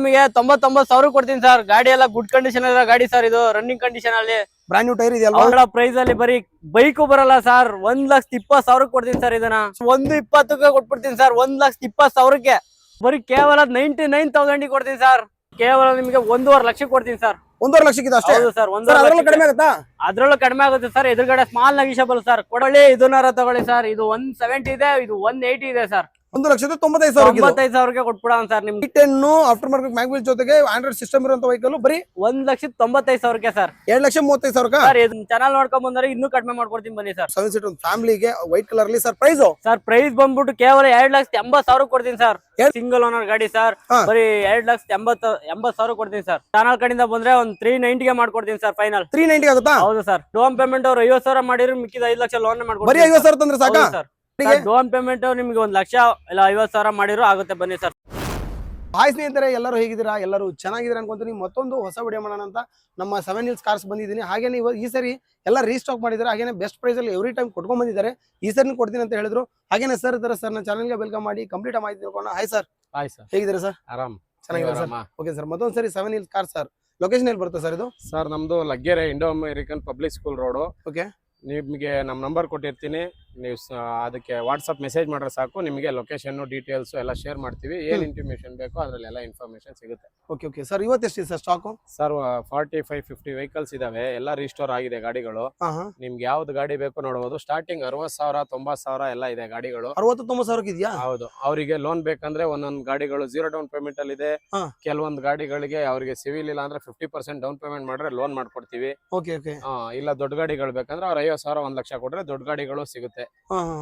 ನಿಮಗೆ 99,000 ಕೊಡ್ತೀನಿ ಸರ್. ಗಾಡಿ ಎಲ್ಲ ಗುಡ್ ಕಂಡೀಷನ್ ಇರೋ ಗಾಡಿ ಸರ್. ಇದು ರನ್ನಿಂಗ್ ಕಂಡೀಷನ್ ಅಲ್ಲಿ ಬ್ರಾಂಡ್ ನ್ಯೂ ಟೈರ್ ಇದೆಯಲ್ವಾ? ಅವಳ ಪ್ರೈಸ್ ಅಲ್ಲಿ ಬರೀ ಬೈಕು ಬರಲ್ಲ ಸರ್. 1,20,000 ಕೊಡ್ತೀನಿ ಸರ್. ಇದನ್ನ 1,20,000 ಕೊಟ್ಬಿಡ್ತೀನಿ ಸರ್. 1,20,000 ಬರೀ ಕೇವಲ 99,000 ಕೊಡ್ತೀನಿ ಸರ್. ಕೇವಲ ನಿಮಗೆ 1.5 ಲಕ್ಷ ಕೊಡ್ತೀನಿ ಸರ್. 1.5 ಲಕ್ಷಕ್ಕಿದೆ ಅಷ್ಟೇ? ಹೌದು ಸರ್. ಅದರಲ್ಲೂ ಕಡಿಮೆ ಆಗುತ್ತಾ? ಅದ್ರಲ್ಲೂ ಕಡಿಮೆ ಆಗುತ್ತೆ ಸರ್. ಎದುರುಗಡೆ ಸ್ಮಾಲ್ ನೆಗಿಷಬಲ್ ಸರ್. ಕೊಡಲಿ ಇದನ್ನಾರ ತಗೊಳ್ಳಿ ಸರ್. ಇದು 170 ಇದೆ, ಇದು 180 ಇದೆ ಸರ್. 1,95,000 ಕೊಟ್ಬಿಡೋಣ ಸರ್. ನಿಮ್ಗೆ ಆಫ್ಟರ್ ಮಾರ್ಕೆಟ್ ಮ್ಯಾಗ್ವಿಲ್ ಜೊತೆಗೆ ಆಂಡ್ರಾಯ್ಡ್ ಸಿಸ್ಟಮ್ ಇರುವಂತ ವೆಹಿಕಲ್ ಬರೀ 1,95,000 ಸರ್. 2,35,000 ಸರ್. ಇದನ್ನ ಚಾನಲ್ ನೋಡ್ಕೊಂಡ್ ಬಂದ್ರೆ ಇನ್ನೂ ಕಡಿಮೆ ಮಾಡ್ಕೊಡ್ತೀನಿ ಬನ್ನಿ ಸರ್. 7 ಸೀಟರ್ ಫ್ಯಾಮಿಲಿಗೆ ವೈಟ್ ಕಲರ್ ಅಲ್ಲಿ ಸರ್. ಪ್ರೈಸ್ ಬಂದ್ಬಿಟ್ಟು ಕೇವಲ 2,80,000 ಕೊಡ್ತೀನಿ ಸರ್. ಸಿಂಗಲ್ ಓನರ್ ಗಾಡಿ ಸರ್. ಬರೀ 2,80,000 ಕೊಡ್ತೀನಿ ಸರ್. ಚಾನಲ್ ಕಡೆಯಿಂದ ಬಂದ್ರೆ ಒಂದು 390 ಮಾಡ್ಕೊಡ್ತೀನಿ ಸರ್. ಫೈನಲ್ 390 ಆಗುತ್ತಾ? ಹೌದು ಸರ್. ಡೌನ್ ಪೇಮೆಂಟ್ ಅವ್ರು 50,000 ಮಾಡಿದ್ರು ಮಿಕ್ಕಿದ 5 ಲಕ್ಷ ಲೋನ್ ಮಾಡ್ಕೊಡ್ತೀನಿ. ಬರೀ 50,000 ತಂದ್ರೆ ಸಾಕಾ ಸರ್? ಡೌನ್ ಪೇಮೆಂಟ್ ನಿಮ್ಗೆ 1 ಲಕ್ಷ ಇಲ್ಲ 50,000 ಮಾಡಿದ್ರು ಆಗುತ್ತೆ ಬನ್ನಿ ಸರ್. ಹಾಯ್ ಸ್ನೇಹಿತರೆ, ಎಲ್ಲರೂ ಹೇಗಿದ್ದೀರಾ? ಎಲ್ಲರೂ ಚೆನ್ನಾಗಿದ್ದೀರಾ ಅನ್ಕೊಂತೀನಿ. ಮತ್ತೊಂದು ಹೊಸ ವಿಡಿಯೋ ಮಾಡೋಣ ಅಂತ ನಮ್ಮ 7 Hills ಕಾರ್ಸ್ ಬಂದಿದ್ದೀನಿ. ಹಾಗೇನೆ ಈ ಸರಿ ಎಲ್ಲ ರೀಸ್ಟಾಕ್ ಮಾಡಿದ್ದಾರೆ. ಹಾಗೇನೆ ಬೆಸ್ಟ್ ಪ್ರೈಸ್ ಅಲ್ಲಿ ಎವ್ರಿ ಟೈಮ್ ಕೊಟ್ಕೊಂಡ್ ಬಂದಿದ್ದಾರೆ. ಈ ಸರಿ ಕೊಡ್ತೀನಿ ಅಂತ ಹೇಳಿದ್ರು. ಹಾಗೇನೆ ಸರ್ ಇದ್ದಾರೆ ಸರ್, ನನ್ನ ಚಾನಲ್ಗೆ ವೆಲ್ಕಮ್ ಮಾಡಿ ಕಂಪ್ಲೀಟ್ ಮಾಹಿತಿ ತಿಳ್ಕೊಳ್ಳೋಣ. Hi sir. Hi sir. ಹೇಗಿದ್ದೀರಾ ಸರ್? ಆರಾಮ್. ಚೆನ್ನಾಗಿದೆ ಸರ್. ಓಕೆ ಸರ್, ಮತ್ತೊಂದು ಸರಿ 7 Hills ಕಾರ್ಸ್ ಸರ್. ಲೊಕೇಶನ್ ಎಲ್ಲಿ ಬರುತ್ತೆ ಸರ್ ಇದು? ಸರ್ ನಮ್ದು Laggere Indo American public school road. Okay. ನಿಮಗೆ ನಮ್ಮ ನಂಬರ್ ಕೊಟ್ಟಿರ್ತೀನಿ. ನೀವು ಅದಕ್ಕೆ ವಾಟ್ಸಪ್ ಮೆಸೇಜ್ ಮಾಡ್ರೆ ಸಾಕು. ನಿಮಗೆ ಲೊಕೇಶನ್ ಡೀಟೇಲ್ಸ್ ಎಲ್ಲ ಶೇರ್ ಮಾಡ್ತೀವಿ. ಏನು ಇಂಟಿಮೇಷನ್ ಬೇಕೋ ಅದರಲ್ಲೆಲ್ಲ ಇನ್ಫಾರ್ಮೇಶನ್ ಸಿಗುತ್ತೆ. Okay okay sir. ಇವತ್ತೆಷ್ಟಿದೆ ಸರ್ ಸ್ಟಾಕು? ಸರ್ 45-50 ವೆಹಿಕಲ್ಸ್ ಇದಾವೆ. ಎಲ್ಲ ರೀಸ್ಟೋರ್ ಆಗಿದೆ ಗಾಡಿಗಳು. ನಿಮ್ಗೆ ಯಾವ್ದು ಗಾಡಿ ಬೇಕೋ ನೋಡಬಹುದು. ಸ್ಟಾರ್ಟಿಂಗ್ 60,000 90,000 ಎಲ್ಲ ಇದೆ ಗಾಡಿಗಳು. 60-90,000 ಇದೆಯಾ? ಹೌದು. ಅವರಿಗೆ ಲೋನ್ ಬೇಕಂದ್ರೆ ಒಂದೊಂದು ಗಾಡಿಗಳು 0 ಡೌನ್ ಪೇಮೆಂಟ್ ಅಲ್ಲಿ ಇದೆ. ಕೆಲವೊಂದು ಗಾಡಿಗಳಿಗೆ ಅವರಿಗೆ ಸಿವಿಲ್ ಇಲ್ಲ ಅಂದ್ರೆ 50% ಡೌನ್ ಪೇಮೆಂಟ್ ಮಾಡ್ರೆ ಲೋನ್ ಮಾಡ್ಕೊಡ್ತೀವಿ. Okay okay. ಇಲ್ಲ ದೊಡ್ಡ ಗಾಡಿಗಳು ಬೇಕಂದ್ರೆ ಅವ್ರು 50,000 1 ಲಕ್ಷ ಕೊಟ್ರೆ ದೊಡ್ಡ ಗಾಡಿಗಳು ಸಿಗುತ್ತೆ.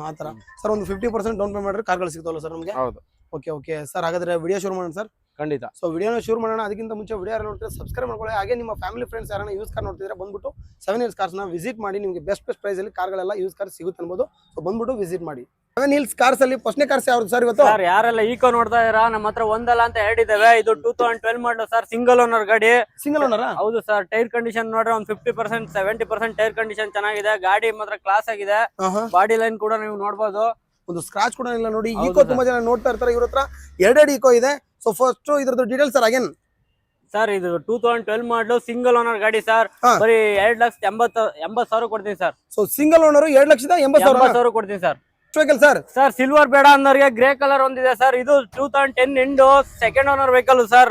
ಆತರ ಸರ್. ಒಂದು 50% ಡೌನ್ ಪೇಮೆಂಟ್ ಮಾಡಿದ್ರೆ ಕಾರ್ಗಳು ಸಿಗ್ತಾವಲ್ಲ ಸರ್ ನಮಗೆ? ಹೌದು. Okay okay sir. ಹಾಗಾದ್ರೆ ವಿಡಿಯೋ ಶುರು ಮಾಡೋಣ ಸರ್. ಖಂಡಿತ. ಸೊ ವಿಡಿಯೋನ ಶುರು ಮಾಡೋಣ. ಅದಕ್ಕಿಂತ ಮುಂಚೆ ವಿಡಿಯೋ ಯಾರು ನೋಡ್ತಾರೆ ಸಬ್ಸ್ಕ್ರೈಬ್ ಮಾಡ್ಕೊಳ್ಳಿ. ಹಾಗೆ ನಿಮ್ಮ ಫ್ಯಾಮಿಲಿ ಫ್ರೆಂಡ್ಸ್ ಯಾರನ್ನ ಯೂಸ್ ಕಾರ್ ನೋಡ್ತಿದ್ರೆ ಬಂದ್ಬಿಟ್ಟು 7 Hills ಕಾರ್ಸ್ ನ ವಿಸಿಟ್ ಮಾಡಿ. ನಿಮಗೆ ಬೆಸ್ಟ್ ಪ್ರೈಸ್ ಅಲ್ಲಿ ಕಾರ್ಗಳೆಲ್ಲ ಯೂಸ್ ಕಾರ್ ಸಿಗುತ್ತೆ ಅನ್ಬೋದು. ಸೊ ಬಂದ್ಬಿಟ್ಟು ವಿಸಿಟ್ ಮಾಡಿ. 7 Hills ಕಾರ್ಸ್ ಅಲ್ಲಿ ಫಸ್ಟ್ನೇ ಕಾರ್ಸ್ ಯಾವ್ದು ಸರ್ ಇವತ್ತು? ಸರ್ ಯಾರೆಲ್ಲ ಈಕೋ ನೋಡ್ತಾ ಇರಾ, ನಮ್ಮ ಹತ್ರ ಒಂದಲ್ಲ ಅಂತ ಹೇಳಿದ್ದೇವೆ. ಇದು 2012 ಮಾಡಲ್ ಸರ್. ಸಿಂಗಲ್ ಓನರ್ ಗಾಡಿ. Single owner? ಹೌದು ಸರ್. ಟೈರ್ ಕಂಡೀಷನ್ ನೋಡ್ರೆ ಒಂದು 50% 70% ಟೈರ್ ಕಂಡೀಷನ್ ಚೆನ್ನಾಗಿದೆ. ಗಾಡಿ ಮಾತ್ರ ಕ್ಲಾಸ್ ಆಗಿದೆ. ಬಾಡಿ ಲೈನ್ ಕೂಡ ನೀವು ನೋಡಬಹುದು. ಒಂದು ಸ್ಕ್ರಾಚ್ ಕೂಡ ಇಲ್ಲ ನೋಡಿ. ಈಕೋ ತುಂಬಾ ಜನ ನೋಡ್ತಾ ಇರ್ತಾರೆ. ಇವ್ರ ಹತ್ರ 2 ಈಕೋ ಇದೆ. ಸೊ ಫಸ್ಟ್ ಇದ್ರದ್ದು ಡೀಟೇಲ್ಸ್ ಸರ್ ಅಗೇನ್. ಸರ್ ಇದು 2012 ಮಾಡಲು ಸಿಂಗಲ್ ಓನರ್ ಗಾಡಿ ಸರ್. ಬರೀ 2,80,000 ಕೊಡ್ತೀನಿ ಸರ್. ಸೊ ಸಿಂಗಲ್ ಓನರ್ 2,80,000 ಕೊಡ್ತೀನಿ sir. Vehicle sir. Sir silver ಬೇಡ ಅನ್ನೋರಿಗೆ ಗ್ರೇ ಕಲರ್ ಒಂದಿದೆ ಸರ್. ಇದು 2010 end second owner vehicle sir.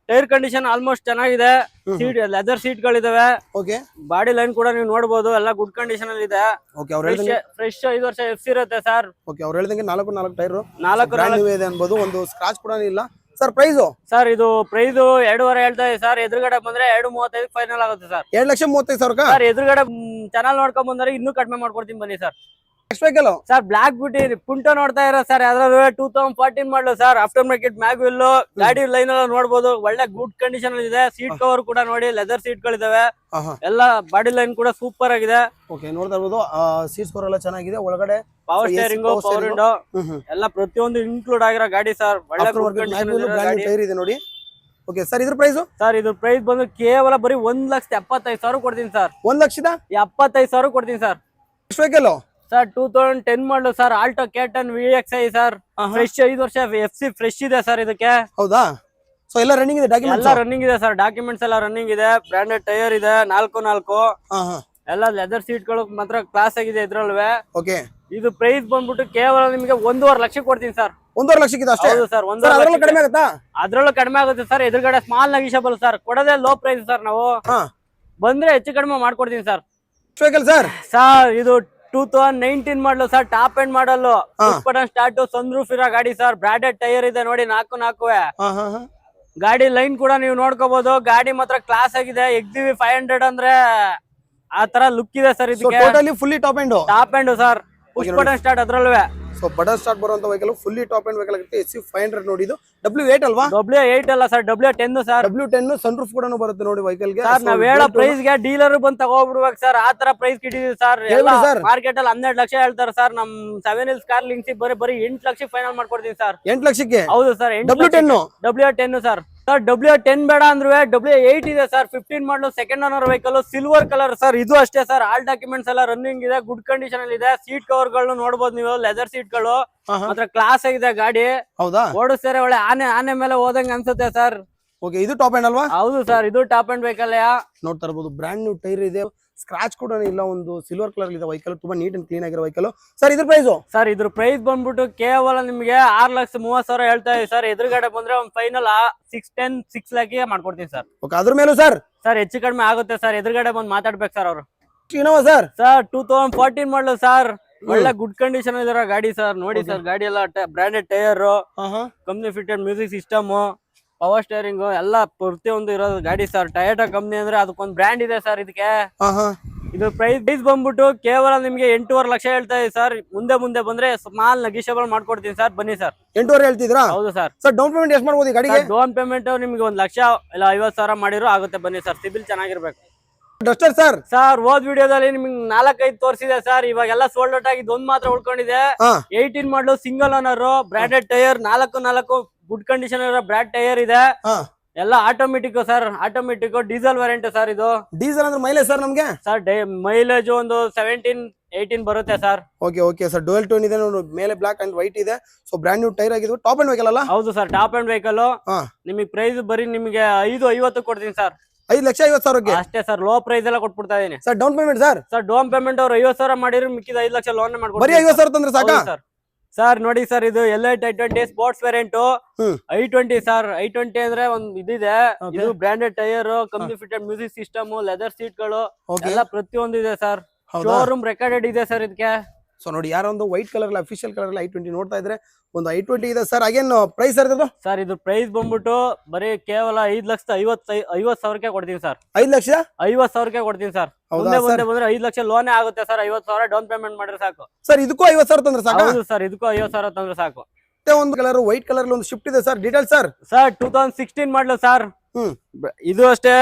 Tyre condition almost ಚೆನ್ನಾಗಿದೆ. ಸೀಟ್ ಲೆದರ್ ಸೀಟ್ ಗಳಿದಾವೆ. ಓಕೆ. ಬಾಡಿ ಲೈನ್ ಕೂಡ ನೀವು ನೋಡಬಹುದು. ಎಲ್ಲ ಗುಡ್ ಕಂಡೀಷನ್ ಅಲ್ಲಿ ಇದೆ. ಫ್ರೆಶ್ 5 ವರ್ಷ FC ಇರುತ್ತೆ ಸರ್. ಓಕೆ. ಅವ್ರು ಹೇಳಿದಂಗೆ 4 ಟೈರ್ 4 ಇದೆ ಅನ್ಬೋದು. ಒಂದು ಸ್ಕ್ರಾಚ್ ಕೂಡ ಇಲ್ಲ ಸರ್. ಪ್ರೈಸ್ ಸರ್ ಇದು ಪ್ರೈಸ್ 2.5 ಹೇಳ್ತಾ ಇದೆ ಸರ್. ಎದುರುಗಡೆ ಬಂದ್ರೆ 2.35 ಫೈನಲ್ ಆಗುತ್ತೆ ಸರ್. 2,35,000 ಸರ್. ಎದುರುಗಡೆ ಚಾನಲ್ ನೋಡ್ಕೊಂಡ್ ಬಂದ್ರೆ ಇನ್ನೂ ಕಡಿಮೆ ಮಾಡ್ಕೊಡ್ತೀನಿ ಬನ್ನಿ ಸರ್. ಸರ್ ಬ್ಲಾಕ್ ಬ್ಯೂಟಿ ಪುಂಟೋ ನೋಡ್ತಾ ಇರೋ ಸರ್. ಯಾವ್ದಾದ್ರು 2014 ಮಾಡಲು ಸರ್. ಆಫ್ಟರ್ ಮಾರ್ಕೆಟ್ ಮ್ಯಾಗ್ವಿಲ್ ಗಾಡಿ ಲೈನ್ ಎಲ್ಲ ನೋಡಬಹುದು. ಒಳ್ಳೆ ಗುಡ್ ಕಂಡೀಷನ್ ಅಲ್ಲಿ ಇದೆ. ಸೀಟ್ ಕವರ್ ಕೂಡ ನೋಡಿ. ಲೆದರ್ ಸೀಟ್ ಗಳಿದಾವೆ. ಎಲ್ಲ ಬಾಡಿ ಲೈನ್ ಕೂಡ ಸೂಪರ್ ಆಗಿದೆ. ಓಕೆ. ನೋಡ್ತಾ ಇರ್ಬೋದು. ಸೀಟ್ಸ್ ಕವರ್ ಎಲ್ಲ ಚೆನ್ನಾಗಿದೆ. ಒಳಗಡೆ ಪವರ್ ಸ್ಟೇರಿಂಗ್ ಪವರ್ ವಿಂಡೋ ಎಲ್ಲ ಪ್ರತಿಯೊಂದು ಇನ್ಕ್ಲೂಡ್ ಆಗಿರೋ ಗಾಡಿ ಸರ್. ಒಳ್ಳೆ ಗುಡ್ ಕಂಡೀಷನ್ ಟೈರ್ ಇದೆ ನೋಡಿ. Okay sir. ಇದ್ರ ಪ್ರೈಸ್ ಸರ್ ಇದು ಪ್ರೈಸ್ ಬಂದು ಕೇವಲ ಬರೀ 1,75,000 ಕೊಡ್ತೀನಿ ಸರ್. 1,75,000 ಕೊಡ್ತೀನಿ ಸರ್. ವೆಹಿಕಲ್ ಸರ್ 2010 ಮಾಡಲು sir. Alto K10 VXI sir. Fresh 5 ವರ್ಷ FC ಫ್ರೆಶ್ ಇದೆ ಸರ್ ಇದಕ್ಕೆ. ಹೌದಾ? ಸೊ ಎಲ್ಲ ರನ್ನಿಂಗ್ ಇದೆ. ಎಲ್ಲ ರನ್ನಿಂಗ್ ಇದೆ ಸರ್. ಡಾಕ್ಯುಮೆಂಟ್ಸ್ ಎಲ್ಲ ರನ್ನಿಂಗ್ ಇದೆ. ಬ್ರಾಂಡೆಡ್ ಟೈರ್ ಇದೆ 4 ಎಲ್ಲ ಲೆದರ್ ಸೀಟ್ ಗಳು ಮಾತ್ರ ಕ್ಲಾಸ್ ಆಗಿದೆ ಇದ್ರಲ್ವೇ. ಓಕೆ. ಇದು ಪ್ರೈಸ್ ಬಂದ್ಬಿಟ್ಟು ಕೇವಲ ನಿಮಗೆ 1.5 ಲಕ್ಷ ಕೊಡ್ತೀನಿ ಸರ್. 1.5 ಲಕ್ಷಕ್ಕೆ ಅಷ್ಟೇ? ಹೌದು ಸರ್. ಕಡಿಮೆ ಆಗುತ್ತಾ? ಅದ್ರಲ್ಲೂ ಕಡಿಮೆ ಆಗುತ್ತೆ ಸರ್. ಎದುರುಗಡೆ ಸ್ಮಾಲ್ ನೆಗಿಷಬಲ್ ಸರ್. ಕೊಡೋದೇ ಲೋ ಪ್ರೈಸ್ ಸರ್. ನಾವು ಬಂದ್ರೆ ಹೆಚ್ಚು ಕಡಿಮೆ ಮಾಡ್ಕೊಡ್ತೀನಿ ಸರ್. ಸರ್ ಸರ್ ಇದು 2019 ಮಾಡಲು ಸರ್. ಟಾಪ್ ಎಂಡ್ ಮಾಡಲು ಬಟನ್ ಸ್ಟಾರ್ಟ್ ಸನ್ ರೂಫ್ ಇರೋ ಗಾಡಿ ಸರ್. ಬ್ರಾಂಡೆಡ್ ಟೈರ್ ಇದೆ ನೋಡಿ 4 ಗಾಡಿ ಲೈನ್ ಕೂಡ ನೀವು ನೋಡ್ಕೋಬಹುದು. ಗಾಡಿ ಮಾತ್ರ ಕ್ಲಾಸ್ ಆಗಿದೆ. XUV 500 ಅಂದ್ರೆ ಆ ತರ ಲುಕ್ ಇದೆ ಸರ್ ಇದಕ್ಕೆ. Totally fully top end sir. Push button start ಅದ್ರಲ್ವೇ. ಸೊ ಬಟನ್ ಸ್ಟಾರ್ಟ್ ಬರುವಂತ vehicle fully top end vehicle ಆಗುತ್ತೆ. SUV 500 ನೋಡಿ. ಇದು W8 ಅಲ್ವಾ? W8 ಅಲ್ಲ sir. W10 sir. W10 sun roof ಕೂಡ ಬರುತ್ತೆ ನೋಡಿ ವೆಹಿಕಲ್ ಗೆ. ಸರ್ ನಾವ್ ಹೇಳೋ ಪ್ರೈಸ್ ಗೆ ಡೀಲರ್ ಬಂದು ತಗೋಬಿಡ್ಬೇಕು ಸರ್. ಆ ತರ ಪ್ರೈಸ್ ಕಿಟ್ಟಿದೀವಿ ಸರ್. ಮಾರ್ಕೆಟ್ ಅಲ್ಲಿ 12 ಲಕ್ಷ ಹೇಳ್ತಾರೆ ಸರ್. ನಮ್ 7 Hills ಕಾರ್ ಲಿಂಕ್ಸ್ ಬರೀ 8 ಲಕ್ಷ ಫೈನಲ್ ಮಾಡ್ಕೊಡ್ತೀನಿ ಸರ್. 8 ಲಕ್ಷಕ್ಕೆ? ಹೌದು sir. W10 sir. Sir W10 ಬೇಡ ಅಂದ್ರೆ W8 ಇದೆ ಸರ್. 15 ಮಾಡಲು second owner vehicle. Silver colour sir. ಇದು ಅಷ್ಟೇ ಸರ್. ಆಲ್ ಡಾಕ್ಯುಮೆಂಟ್ಸ್ ಎಲ್ಲ ರನ್ನಿಂಗ್ ಇದೆ. ಗುಡ್ ಕಂಡೀಷನ್ ಅಲ್ಲಿ ಇದೆ. ಸೀಟ್ ಕವರ್ ಗಳನ್ನು ನೋಡಬಹುದು ನೀವು. ಲೆದರ್ ಸೀಟ್ ಗಳು ಮಾತ್ರ ಕ್ಲಾಸ್ ಆಗಿದೆ ಗಾಡಿ. ಹೌದಾ? ಓಡಿಸ್ತಾರೆ ಒಳ್ಳೆ ಆನೆ ಮೇಲೆ ಹೋದಂಗ ಅನ್ಸುತ್ತೆ ಸರ್. ಓಕೆ, ಇದು ಟಾಪ್ ಎಂಡ್ ಅಲ್ವಾ? ಹೌದು ಸರ್, ಇದು ಟಾಪ್ ಅಂಡ್ ವೆಹಿಕಲ್. ನೋಡ್ತಾ ಇರ್ಬೋದು, ಬ್ರ್ಯಾಂಡ್ ನ್ಯೂ ಟೈರ್ ಇದೆ, ಸ್ಕ್ರಾಚ್ ಕೂಡ ಇಲ್ಲ, ಒಂದು ಸಿಲ್ವರ್ ಕಲರ್ ಇದೆ ವೆಹಿಕಲ್, ತುಂಬಾ ನೀಟ್ ಅಂಡ್ ಕ್ಲೀನ್ ಆಗಿರೋ ವೆಹಿಕಲ್. ಸರ್ ಇದ್ರ ಪ್ರೈಸ್? ಸರ್ ಇದ್ರ ಪ್ರೈಸ್ ಬಂದ್ಬಿಟ್ಟು ಕೇವಲ ನಿಮಗೆ 6,30,000 ಹೇಳ್ತಾ ಇದೀವಿ ಸರ್. ಎದುರುಗಡೆ ಬಂದ್ರೆ ಒಂದು ಫೈನಲ್ 6 lakhಗೆ ಮಾಡ್ಕೊಡ್ತೀನಿ ಸರ್. ಓಕೆ, ಅದ್ರ ಮೇಲೂ ಸರ್ ಹೆಚ್ಚು ಕಡಿಮೆ ಆಗುತ್ತೆ ಸರ್. ಎದುರುಗಡೆ ಬಂದು ಮಾತಾಡ್ಬೇಕು ಸರ್ ಅವರು. Innova sir? ಸರ್ 2014 ಮಾಡಲು ಸರ್. ಒಳ್ಳೆ ಗುಡ್ ಕಂಡೀಷನ್ ಇದಾರ ಗಾಡಿ ಸರ್. ನೋಡಿ ಸರ್, ಗಾಡಿ ಎಲ್ಲ branded tyre, company fitted music system, power steering ಎಲ್ಲ ಪ್ರತಿಯೊಂದು ಇರೋದು ಗಾಡಿ ಸರ್. ಟೊಯೋಟಾ ಕಂಪ್ನಿ ಅಂದ್ರೆ ಅದಕ್ಕೊಂದು ಬ್ರ್ಯಾಂಡ್ ಇದೆ ಸರ್. ಇದಕ್ಕೆ ಇದು ಪ್ರೈಸ್ ಬಂದ್ಬಿಟ್ಟು ಕೇವಲ ನಿಮ್ಗೆ 8.5 ಲಕ್ಷ ಹೇಳ್ತಾ ಇದೆ ಸರ್. ಮುಂದೆ ಬಂದ್ರೆ ಸ್ಮಾಲ್ ನೆಗೋಷಿಯಬಲ್ ಮಾಡ್ಕೊಡ್ತೀನಿ ಸರ್. ಬನ್ನಿ ಸರ್. 8.5 ಹೇಳ್ತಿದ್ರಾ? ಹೌದು ಸರ್. ಸರ್ ಡೌನ್ ಪೇಮೆಂಟ್ ಎಷ್ಟು ಮಾಡ್ಬೋದು ಈ ಗಾಡಿಗೆ? ಡೌನ್ ಪೇಮೆಂಟ್ ನಿಮ್ಗೆ 1 ಲಕ್ಷ ಇಲ್ಲ 50,000 ಮಾಡಿರೋ ಆಗುತ್ತೆ. ಬನ್ನಿ ಸರ್, ಸಿಬಿಲ್ ಚೆನ್ನಾಗಿರ್ಬೇಕು. Duster sir? ಸರ್ ಹೋದ್ ವಿಡಿಯೋದಲ್ಲಿ ನಿಮ್ಗೆ 4-5 ತೋರಿಸಿದೆ ಸರ್. ಇವಾಗೆಲ್ಲ ಸೋಲ್ಡ್ ಔಟ್ ಆಗಿದ್ದು ಒಂದ್ ಮಾತ್ರ ಉಳ್ಕೊಂಡಿದೆ. 18 ಮಾಡಲು single owner, branded tyre, 4 good condition ಇರೋ ಬ್ರಾಂಡ್ ಟೈರ್ ಇದೆ. ಎಲ್ಲ automatic sir. Automatic diesel variant sir. ಇದು ಡೀಸೆಲ್ ಅಂದ್ರೆ ಮೈಲೇಜ್ ಸರ್ ನಮ್ಗೆ? ಸರ್ ಮೈಲೇಜ್ ಒಂದು 17-18 ಬರುತ್ತೆ sir. Okay sir, dual tone ಇದೆ ನೋಡಿ, ಮೇಲೆ ಬ್ಲಾಕ್ ಅಂಡ್ ವೈಟ್ ಇದೆ. ಸೊ ಬ್ರಾಂಡ್ ನ್ಯೂ ಟೈರ್ ಆಗಿದ್ವು, ಟಾಪ್ ಅಂಡ್ ವೆಹಿಕಲ್ ಅಲ್ಲ? ಹೌದು ಸರ್, ಟಾಪ್ ಅಂಡ್ ವೆಹಿಕಲ್. ನಿಮಗೆ ಪ್ರೈಸ್ ಬರೀ ನಿಮಗೆ 5,50 ಕೊಡ್ತೀನಿ ಸರ್. 5,50,000 ಅಷ್ಟೇ ಸರ್. ಲೋ ಪ್ರೈಸ್ ಎಲ್ಲ ಕೊಟ್ಬಿಡ್ತಾ ಇದೀನಿ sir. Down payment sir? Sir down payment ಅವ್ರು 50,000 ಮಾಡಿದ್ರೆ ಮಿಕ್ಕಿದ 5 ಲಕ್ಷ ಲೋನ್ ಮಾಡ್ಕೊಡ್ತೀನಿ. ಬರೀ 50,000 ತಂದ್ರೆ ಸಾಕಾ ಸರ್? ಸರ್ ನೋಡಿ ಸರ್, ಇದು L8 i20 sports variant. i20 sir. i20 ಅಂದ್ರೆ ಒಂದು ಇದಿದೆ. ಇದು branded tyre, company fitted music system, leather seat ಗಳು ಎಲ್ಲ ಪ್ರತಿಯೊಂದು ಇದೆ ಸರ್. ಶೋರೂಮ್ ರೆಕಾರ್ಡೆಡ್ ಇದೆ ಸರ್ ಇದಕ್ಕೆ. ಸೊ ನೋಡಿ, ಯಾರೋ ಒಂದು white colour official colour i20 ನೋಡ್ತಾ ಇದ್ರೆ ಒಂದು i20 ಇದೆ ಸರ್. ಅಗೇನ್ ಪ್ರೈಸ್ ಸರ್ ಇದು? ಸರ್ ಇದು ಪ್ರೈಸ್ ಬಂದ್ಬಿಟ್ಟು ಬರೀ ಕೇವಲ 5,50,000 ಕೊಡ್ತೀನಿ ಸರ್. 5,50,000 ಕೊಡ್ತೀನಿ ಸರ್. ಮುಂದೆ ಬಂದ್ರೆ 5 ಲಕ್ಷ ಲೋನೇ ಆಗುತ್ತೆ ಸರ್. 50,000 ಡೌನ್ ಪೇಮೆಂಟ್ ಮಾಡಿದ್ರೆ ಸಾಕು ಸರ್. ಇದಕ್ಕೂ 50,000 ತಂದ್ರೆ ಸಾಕು? ಹೌದು ಸರ್, ಇದಕ್ಕೂ 50,000 ತಂದ್ರೆ ಸಾಕು. ಒಂದು ಕಲರ್ ವೈಟ್ ಕಲರ್ ಒಂದು ಶಿಫ್ಟ್ ಇದೆ ಸರ್. Detail sir? ಸರ್ 2016 ಮಾಡಲು ಸರ್. ಇದು ಅಷ್ಟೇ.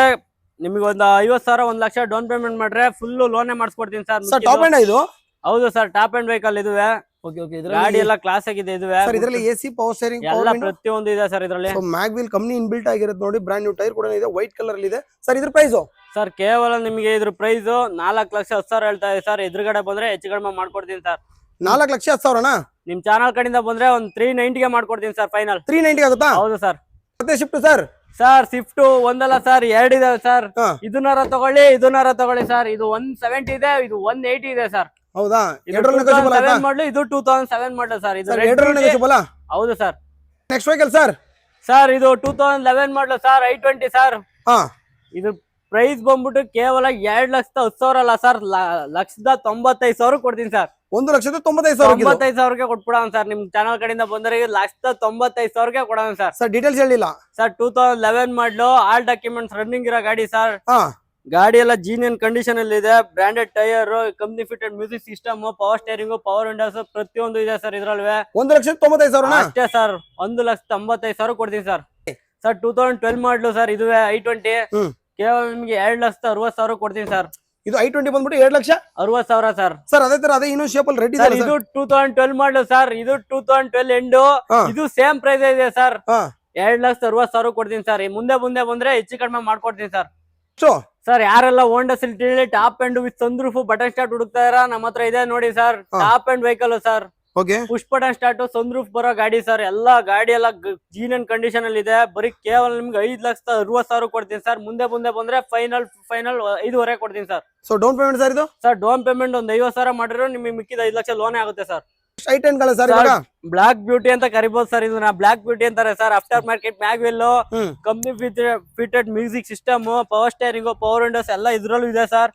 ನಿಮಗೆ ಒಂದು 50,000 1 ಲಕ್ಷ ಡೌನ್ ಪೇಮೆಂಟ್ ಮಾಡ್ರೆ ಫುಲ್ ಲೋನೇ ಮಾಡಿಸ್ಕೊಡ್ತೀನಿ ಸರ್. ಟಾಪ್ ಎಂಡ್ ಇದು? ಹೌದು ಸರ್, ಟಾಪ್ ಅಂಡ್ ವೆಹಿಕಲ್ ಇದುವೆ. ಗಾಡಿ ಎಲ್ಲ ಕ್ಲಾಸ್ ಆಗಿದೆ. ಇದುವೆ ಇದರಲ್ಲಿ ಎಸಿ, ಪವರ್ ಸ್ಟೇರಿಂಗ್ ಎಲ್ಲ ಪ್ರತಿಯೊಂದು ಇದೆ ಸರ್ ಇದರಲ್ಲಿ. ಮ್ಯಾಗ್ವಿಲ್ ಕಂಪ್ನಿ ಇನ್ ಬಿಲ್ಟ್ ಆಗಿರುತ್ತೆ ನೋಡಿ. ಬ್ರಾಂಡ್ ನ್ಯೂ ಟೈರ್ ಕೂಡ ಇದೆ, ವೈಟ್ ಕಲರ್ ಇದೆ ಸರ್. ಇದ್ರ ಪ್ರೈಸ್? ಸರ್ ಕೇವಲ ನಿಮಗೆ ಇದ್ರ ಪ್ರೈಸ್ 4,10,000 ಹೇಳ್ತಾ ಇದೆ ಸರ್. ಎದುರುಗಡೆ ಬಂದ್ರೆ ಹೆಚ್ಚು ಕಡಿಮೆ ಮಾಡ್ಕೊಡ್ತೀನಿ ಸರ್. 4,10,000 ನಿಮ್ ಚಾನಲ್ ಕಡೆಯಿಂದ ಬಂದ್ರೆ ಒಂದು 390ಗೆ ಮಾಡ್ಕೊಡ್ತೀನಿ ಸರ್. ಫೈನಲ್ 390 ಆಗುತ್ತಾ? ಹೌದು ಸರ್. ಮತ್ತೆ ಶಿಫ್ಟ್ ಸರ್? ಸರ್ ಸ್ವಿಫ್ಟ್ ಒಂದಲ್ಲ ಸರ್, 2 ಇದೆ ಸರ್. ಇದನ್ನಾರ ತಗೊಳ್ಳಿ ಸರ್. ಇದು 170 ಇದೆ, ಇದು 180 ಇದೆ ಸರ್. ಹೌದಾ? ಇದು 2007 ಮಾಡಲು ಸರ್. ಇದು ಹೌದು sir. Next vehicle sir? Sir ಇದು 2011 ಮಾಡಲು ಸರ್, i20 ಸರ್. ಇದು ಪ್ರೈಸ್ ಬಂದ್ಬಿಟ್ಟು ಕೇವಲ 2,10,000 ಅಲ್ಲ ಸರ್, 1,95,000 ಕೊಡ್ತೀನಿ ಸರ್. 1,95,000 ಕೊಟ್ಬಿಡೋಣ ಸರ್. ನಿಮ್ ಚಾನಲ್ ಕಡೆಯಿಂದ ಬಂದರೆ 1,95,000 ಕೊಡೋಣ ಸರ್. ಸರ್ ಡೀಟೇಲ್ಸ್ ಹೇಳಿಲ್ಲ ಸರ್. 2011 ಮಾಡಲು, ಆಲ್ ಡಾಕ್ಯುಮೆಂಟ್ಸ್ ರನ್ನಿಂಗ್ ಇರೋ ಗಾಡಿ ಸರ್. ಗಾಡಿ ಎಲ್ಲ ಜೀನಿಯನ್ ಕಂಡೀಷನ್ ಅಲ್ಲಿ ಇದೆ. Branded tyre, company fitted music system, power steering, power Windows ಪ್ರತಿಯೊಂದು ಇದೆ ಸರ್ ಇದ್ರಲ್ಲಿ. 1,95,000 ಅಷ್ಟೇ ಸರ್. 1,95,000 ಕೊಡ್ತೀನಿ ಸರ್. ಸರ್ 2012 ಮಾಡಲು ಸರ್. ಇದುವೆ i20. ಕೇವಲ ನಿಮ್ಗೆ 2,60,000 ಕೊಡ್ತೀನಿ ಸರ್. ಇದು i20 ಬಂದ್ಬಿಟ್ಟು 2,60,000 ಸರ್. ಸರ್ ಅದೇ ತರ ಅದೇ ಇನ್ನೊಂದು ಶೇಪ್ ಅಲ್ಲಿ ರೆಡ್ ಇದೆ. ಇದು 2012 ಮಾಡಲು ಸರ್. ಇದು 2012 ಎಂಡ್. ಇದು ಸೇಮ್ ಪ್ರೈಸ್ ಇದೆ ಸರ್. 2,60,000 ಕೊಡ್ತೀನಿ ಸರ್. ಮುಂದೆ ಬಂದ್ರೆ ಹೆಚ್ಚು ಕಡಿಮೆ ಮಾಡ್ಕೊಡ್ತೀನಿ ಸರ್. ಸರ್ ಯಾರೆಲ್ಲ Honda City top and with sunroof button start ಹುಡುಕ್ತಾ ಇರ, ನಮ್ಮ ಹತ್ರ ಇದೆ ನೋಡಿ sir. Top end vehicle sir. Push button start, sunroof ಬರೋ ಗಾಡಿ ಸರ್. ಎಲ್ಲ ಗಾಡಿ ಎಲ್ಲ ಜೀನಿಯನ್ ಕಂಡೀಷನ್ ಅಲ್ಲಿ ಇದೆ. ಬರೀ ಕೇವಲ ನಿಮ್ಗೆ 5,60,000 ಕೊಡ್ತೀನಿ ಸರ್. ಮುಂದೆ ಬಂದ್ರೆ ಫೈನಲ್ 5,500 ಕೊಡ್ತೀನಿ sir. So down payment sir ಇದು? ಸರ್ ಡೌನ್ ಪೇಮೆಂಟ್ ಒಂದು 50,000 ಮಾಡಿದ್ರೆ ನಿಮಗೆ ಮಿಕ್ಕಿದ 5 ಲಕ್ಷ ಲೋನೇ ಆಗುತ್ತೆ ಸರ್. ಬ್ಲಾಕ್ ಬ್ಯೂಟಿ ಅಂತ ಕರಿಬಹುದು ಸರ್. ಇದನ್ನ ಬ್ಲಾಕ್ ಬ್ಯೂಟಿ ಅಂತಾರೆ sir. After market mag wheel, company fitted music system, power steering, power windows ಎಲ್ಲ ಇದ್ರಲ್ಲೂ ಇದೆ ಸರ್.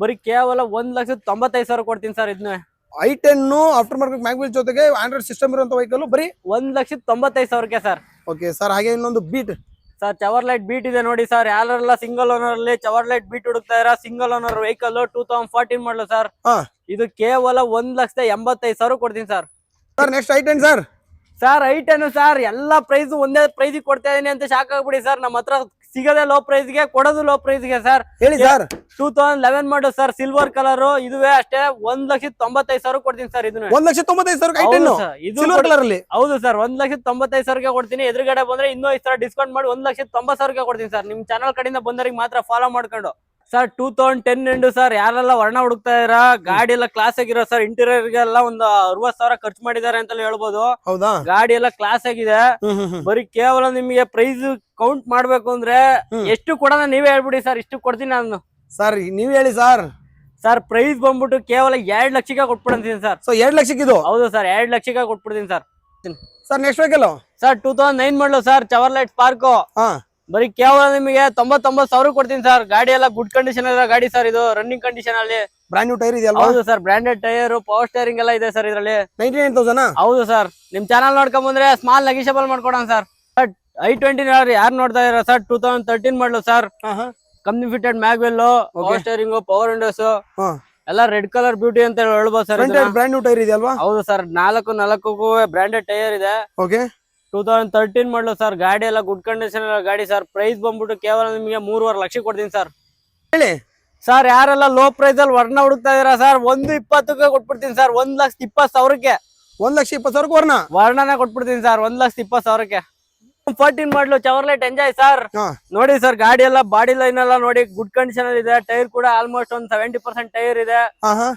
ಬರೀ ಕೇವಲ 1,95,000 ಕೊಡ್ತೀನಿ ಸರ್. ಇದನ್ನ i10 ಆಫ್ಟರ್ ಮಾರ್ಕೆಟ್ ಮ್ಯಾಗ್ವಿಲ್ ಜೊತೆಗೆ ಆಂಡ್ರಾಯ್ಡ್ ಸಿಸ್ಟಮ್ ಇರುವಂತ ವೆಹಿಕಲ್ ಬರೀ 1,95,000 ಸರ್. Okay sir. ಹಾಗೆ ಇನ್ನೊಂದು ಬೀಟ್ ಸರ್, ಚವರ್ಲೈಟ್ ಬೀಟ್ ಇದೆ ನೋಡಿ ಸರ್. ಯಾರೆಲ್ಲ ಸಿಂಗಲ್ ಓನರ್ ಅಲ್ಲಿ ಚವರ್ಲೈಟ್ ಬೀಟ್ ಹುಡುಕ್ತಾ ಇರ, ಸಿಂಗಲ್ ಓನರ್ ವೆಹಿಕಲ್ 2014 ಮಾಡಲು ಸರ್. ಇದು ಕೇವಲ 1,85,000 ಕೊಡ್ತೀನಿ sir. Next i10 sir? Sir i10 sir, ಎಲ್ಲ ಪ್ರೈಸ್ ಒಂದೇ ಪ್ರೈಸ್ ಕೊಡ್ತಾ ಇದೀನಿ ಅಂತ ಶಾಕ್ ಆಗ್ಬಿಡಿ ಸರ್. ನಮ್ಮ ಹತ್ರ ಸಿಗದೆ ಲೋ ಪ್ರೈಸ್ ಗೆ, ಕೊಡೋದು ಲೋ ಪ್ರೈಸ್ ಗೆ ಸರ್. ಹೇಳಿ ಸರ್. 2011 ಮಾಡಲು ಸರ್, ಸಿಲ್ವರ್ ಕಲರ್. ಇದುವೇ ಅಷ್ಟೇ 1,95,000 ಕೊಡ್ತೀನಿ ಸರ್. ಇದನ್ನ 1,95,000 ಸಿಲ್ವರ್ ಕಲರ್ ಅಲ್ಲಿ? ಹೌದು ಸರ್, 1,95,000 ಕೊಡ್ತೀನಿ. ಎದುರುಗಡೆ ಬಂದ್ರೆ ಇನ್ನೂ 5,000 ಡಿಸ್ಕೌಂಟ್ ಮಾಡಿ 1,90,000 ಕೊಡ್ತೀನಿ ಸರ್. ನಿಮ್ ಚಾನಲ್ ಕಡೆಯಿಂದ ಬಂದವರಿಗೆ ಮಾತ್ರ ಫಾಲೋ ಮಾಡ್ಕೊಂಡು. Sir 2010 end sir. ಯಾರೆಲ್ಲ ವರ್ಣ ಹುಡುಕ್ತಾ ಇದೀರಾ, ಗಾಡಿ ಎಲ್ಲ ಕ್ಲಾಸ್ ಆಗಿರೋ ಸರ್. ಇಂಟೀರಿಯರ್ ಗೆಲ್ಲ ಒಂದು 60,000 ಖರ್ಚು ಮಾಡಿದ್ದಾರೆ ಅಂತ ಹೇಳ್ಬೋದು. ಹೌದಾ? ಗಾಡಿ ಎಲ್ಲ ಕ್ಲಾಸ್ ಆಗಿದೆ. ಬರೀ ಕೇವಲ ನಿಮಗೆ ಪ್ರೈಸ್ ಕೌಂಟ್ ಮಾಡ್ಬೇಕು ಅಂದ್ರೆ ಎಷ್ಟು ಕೊಡೋಣ ನೀವೇ ಹೇಳ್ಬಿಡಿ ಸರ್. ಇಷ್ಟು ಕೊಡ್ತೀನಿ ನಾನು. ಸರ್ ನೀವ್ ಹೇಳಿ ಸರ್. ಸರ್ ಪ್ರೈಸ್ ಬಂದ್ಬಿಟ್ಟು ಕೇವಲ 2 ಲಕ್ಷಕ್ಕೆ ಕೊಟ್ಬಿಡ್ತೀನಿ ಸರ್. ಸೊ 2 ಲಕ್ಷಕ್ಕೆ ಇದು? ಹೌದು ಸರ್, 2 ಲಕ್ಷಕ್ಕೆ ಕೊಟ್ಬಿಡ್ತೀನಿ sir. Sir next vehicle sir 2009 ಮಾಡಲು ಸರ್, ಚವರ್ಲೈಟ್ ಸ್ಪಾರ್ಕ್. ಬರೀ ಕೇವಲ ನಿಮಗೆ 99,000 ಕೊಡ್ತೀನಿ ಸರ್. ಗಾಡಿ ಎಲ್ಲ ಗುಡ್ ಕಂಡೀಷನ್ ಇರೋ ಗಾಡಿ ಸರ್. ಇದು ರನ್ನಿಂಗ್ ಕಂಡೀಷನ್ ಅಲ್ಲಿ ಬ್ರಾಂಡ್ ನ್ಯೂ ಟೈರ್ ಇದೆಯಲ್ಲ? ಹೌದು sir, branded tyre, power steering ಎಲ್ಲ ಇದೆ ಸರ್ ಇದರಲ್ಲಿ. 99,000? ಹೌದು ಸರ್. ನಿಮ್ ಚಾನಲ್ ನೋಡ್ಕೊಂಡ್ ಬಂದ್ರೆ ಸ್ಮಾಲ್ ನೆಗಿಷಿಯಬಲ್ ಮಾಡ್ಕೊಡೋಣ ಸರ್. i20 ಯಾರು ನೋಡ್ತಾ ಇದೀರಾ sir, 2013 model sir. Company fitted mag wheel, power steering, power windows ಎಲ್ಲ ರೆಡ್ ಕಲರ್ ಬ್ಯೂಟಿ ಅಂತ ಹೇಳ್ಬೋದು ಸರ್. ಬ್ರಾಂಡ್ ನ್ಯೂ ಟೈರ್ ಇದೆಯಲ್ವಾ? ಹೌದು ಸರ್, 4 ಬ್ರಾಂಡೆಡ್ ಟೈರ್ ಇದೆ. ಓಕೆ. 2013 model sir. ಗಾಡಿ ಎಲ್ಲ ಗುಡ್ ಕಂಡೀಷನ್ ಗಾಡಿ ಸರ್. ಪ್ರೈಸ್ ಬಂದ್ಬಿಟ್ಟು ಕೇವಲ ನಿಮಗೆ 3.5 ಲಕ್ಷ ಕೊಡ್ತೀನಿ ಸರ್. ಹೇಳಿ ಸರ್. ಯಾರೆಲ್ಲ ಲೋ ಪ್ರೈಸ್ ಅಲ್ಲಿ ವರ್ಣ ಹುಡುಕ್ತಾ ಇದೀರಾ ಸರ್, 1,20,000 ಕೊಟ್ಬಿಡ್ತೀನಿ ಸರ್. 1,20,000ಕ್ಕೆ 1,20,000 ವರ್ಣ ವರ್ಣನೇ ಕೊಟ್ಬಿಡ್ತೀನಿ ಸರ್. 1,20,000ಕ್ಕೆ 14 ಮಾಡಲು ಚವರ್ಲೈಟ್ ಎಂಜಾಯ್ ಸರ್. ನೋಡಿ ಸರ್, ಗಾಡಿ ಎಲ್ಲ ಬಾಡಿ ಲೈನ್ ಎಲ್ಲ ನೋಡಿ ಗುಡ್ ಕಂಡೀಷನ್ ಅಲ್ಲಿ ಇದೆ. ಟೈರ್ ಕೂಡ ಆಲ್ಮೋಸ್ಟ್ ಒಂದು 70% ಟೈರ್ ಇದೆ.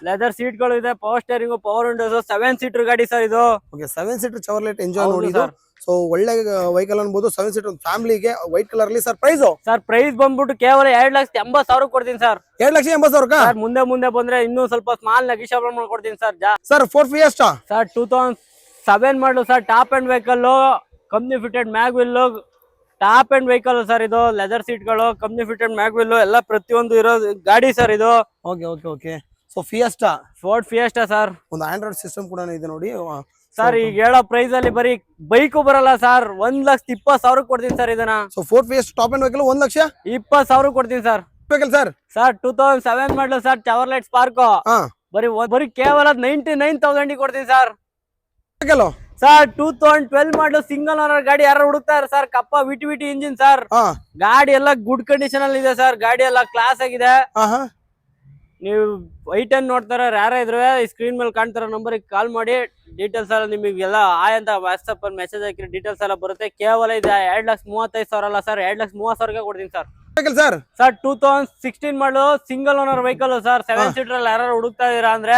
ಲೆದರ್ ಸೀಟ್ ಗಳು ಇದೆ, power steering, power Windows, 7 seater ಗಾಡಿ ಸರ್ ಇದು. 7 ಸೀಟರ್ ಚವರ್ಲೈಟ್ ಎಂಜಾಯ್ ನೋಡಿ. ಸೊ ಒಳ್ಳೆ ವೆಹಿಕಲ್ ಅನ್ಬೋದು. 7 ಸೀಟರ್ ಫ್ಯಾಮಿಲಿಗೆ ವೈಟ್ ಕಲರ್ ಅಲ್ಲಿ. ಸರ್ ಪ್ರೈಸ್ ಸರ್, ಪ್ರೈಸ್ ಬಂದ್ಬಿಟ್ಟು ಕೇವಲ 2,80,000 ಕೊಡ್ತೀನಿ ಸರ್. 2,80,000? ಮುಂದೆ ಬಂದ್ರೆ ಇನ್ನೂ ಸ್ವಲ್ಪ ಸ್ಮಾಲ್ ನೆಗಿಷಿಯಬಲ್ ಮಾಡ್ಕೊಡ್ತೀನಿ sir. Sir Ford fiesta sir 2007 ಮಾಡಲು sir. Top end vehicle, company fitted mag wheel, top end vehicle sir ಇದು. ಲೆದರ್ ಸೀಟ್ ಗಳು, ಕಂಪ್ನಿ ಫಿಟೆಡ್ ಮ್ಯಾಗ್ವಿಲ್ ಎಲ್ಲ ಪ್ರತಿಯೊಂದು ಇರೋ ಗಾಡಿ ಸರ್ ಇದು. Okay. So fiesta, Ford fiesta sir. ಒಂದು ಆಂಡ್ರಾಯ್ಡ್ ಸಿಸ್ಟಮ್ ಕೂಡ ಇದೆ ನೋಡಿ ಸರ್. ಈಗ ಹೇಳೋ ಪ್ರೈಸ್ ಅಲ್ಲಿ ಬರೀ ಬೈಕು ಬರಲ್ಲ ಸರ್. 1,20,000 ಕೊಡ್ತೀನಿ ಸರ್ ಇದನ್ನ. So Ford fiesta top end vehicle 1,20,000 ಕೊಡ್ತೀನಿ ಸರ್. ಸರ್ ಸರ್ 2007 ಮಾಡಲು ಸರ್. ಚವರ್ಲೈಟ್ ಸ್ಪಾರ್ಕ್ ಬರೀ ಕೇವಲ 99,000 ಕೊಡ್ತೀನಿ ಸರ್. ಸರ್ 2012 ಮಾಡಲು ಸಿಂಗಲ್ ಓನರ್ ಗಾಡಿ ಯಾರು ಹುಡುಕ್ತಾರೆ ಸರ್. ಕಪ್ಪ ವಿಟಿ ಇಂಜಿನ್ ಸರ್. ಗಾಡಿ ಎಲ್ಲ ಗುಡ್ ಕಂಡೀಷನ್ ಅಲ್ಲಿ ಇದೆ ಸರ್. ಗಾಡಿ ಎಲ್ಲ ಕ್ಲಾಸ್ ಆಗಿದೆ. ನೀವು i10 ನೋಡ್ತಾರ ಯಾರ ಇದ್ರೆ ಸ್ಕ್ರೀನ್ ಮೇಲೆ ಕಾಣ್ತಾರ ನಂಬರ್ ಕಾಲ್ ಮಾಡಿ. ಡೀಟೇಲ್ಸ್ ಎಲ್ಲ ನಿಮಗೆಲ್ಲ ಅಂತ ವಾಟ್ಸ್ಆಪ್ ಅಲ್ಲಿ ಮೆಸೇಜ್ ಹಾಕಿದ್ರೆ ಡೀಟೇಲ್ಸ್ ಎಲ್ಲ ಬರುತ್ತೆ. ಕೇವಲ ಇದೆ 2,35,000 ಅಲ್ಲ ಸರ್, 2,30,000 ಕೊಡ್ತೀನಿ ಸರ್. ಸರ್ 2016 ಮಾಡಲು single owner vehicle sir. 7 seater ಅಲ್ಲಿ ಯಾರು ಹುಡುಕ್ತಾ ಇದೀರಾ ಅಂದ್ರೆ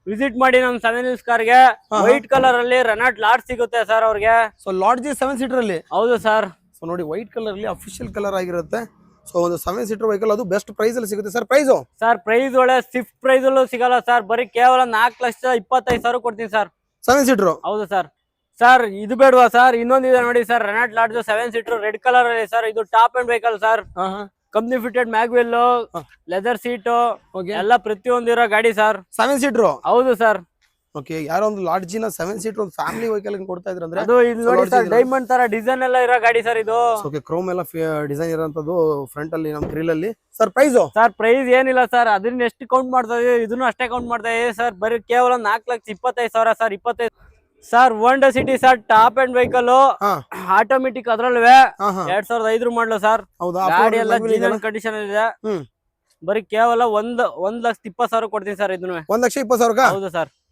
ವಿಸಿಟ್ ಮಾಡಿ ನಮ್ 7 Hills ಕಾರ್ಗೆ. ವೈಟ್ ಕಲರ್ ಅಲ್ಲಿ ರೆನಾಲ್ಟ್ ಲಾಡ್ ಸಿಗುತ್ತೆ ಸರ್ ಅವ್ರಿಗೆ. ಸೊ ಲಾಡ್ಜ್ 7 ಸೀಟರ್ ಅಲ್ಲಿ? ಹೌದು ಸರ್. ಸೊ ನೋಡಿ ವೈಟ್ ಕಲರ್ ಅಲ್ಲಿ ಅಫಿಷಿಯಲ್ ಕಲರ್ ಆಗಿರುತ್ತೆ. ಸೊ ಒಂದು 7 ಸೀಟರ್ ವೆಹಿಕಲ್, ಅದು ಬೆಸ್ಟ್ ಪ್ರೈಸ್ ಅಲ್ಲಿ ಸಿಗುತ್ತೆ ಸರ್. ಪ್ರೈಸ್ ಸರ್ ಪ್ರೈಸ್ ಒಳ್ಳೆ ಸ್ವಿಫ್ಟ್ ಪ್ರೈಸ್ ಅಲ್ಲೂ ಸಿಗಲ್ಲ ಸರ್. ಬರೀ ಕೇವಲ 4,25,000 ಕೊಡ್ತೀನಿ ಸರ್. 7 ಸೀಟರ್? ಹೌದು ಸರ್. ಸರ್ ಇದು ಬೇಡವಾ ಸರ್, ಇನ್ನೊಂದಿದೆ ನೋಡಿ sir. Renault lodge 7 seater red colour ಅಲ್ಲಿ ಸರ್. ಇದು top end vehicle sir. Company fitted mag wheel, leather seat ಎಲ್ಲ ಪ್ರತಿಯೊಂದು ಇರೋ ಗಾಡಿ ಸರ್. 7 ಸೀಟರ್? ಹೌದು ಸರ್. ಓಕೆ. ಯಾರೋ ಒಂದು ಲಾಡ್ಜಿನ 7 ಸೀಟರ್ ಒಂದು ಫ್ಯಾಮಿಲಿ ವೆಹಿಕಲ್ ಕೊಡ್ತಾ ಇದ್ರೆ ಅಂದ್ರೆ ಅದು ಇಲ್ಲಿ ನೋಡಿ ಸರ್, ಡೈಮಂಡ್ ತರ ಡಿಸೈನ್ ಎಲ್ಲ ಇರೋ ಗಾಡಿ ಸರ್ ಇದು. ಓಕೆ. ಕ್ರೋಮ್ ಎಲ್ಲ ಡಿಸೈನ್ ಇರೋಂತದ್ದು ಫ್ರಂಟ್ ಅಲ್ಲಿ ನಮ್ಮ ಗ್ರಿಲ್ ಅಲ್ಲಿ. Sir price? ಸರ್ ಪ್ರೈಸ್ ಏನಿಲ್ಲ ಸರ್, ಅದನ್ನ ಎಷ್ಟು ಕೌಂಟ್ ಮಾಡ್ತಾ ಇದೀವಿ ಇದನ್ನು ಅಷ್ಟೇ ಕೌಂಟ್ ಮಾಡ್ತಾ ಇದೀವಿ ಸರ್. ಬರೀ ಕೇವಲ 4,25,000 sir. 25 sir. Honda City sir, top end vehicle, automatic ಅದ್ರಲ್ವೇ 2005 ಮಾಡಲು ಸರ್. ಗಾಡಿ ಎಲ್ಲ ಜೀವನ ಕಂಡೀಷನ್ ಇದೆ. ಬರೀ ಕೇವಲ 1,20,000 ಕೊಡ್ತೀನಿ ಸರ್ ಇದನ್ನು. 1,20,000? ಹೌದು ಸರ್.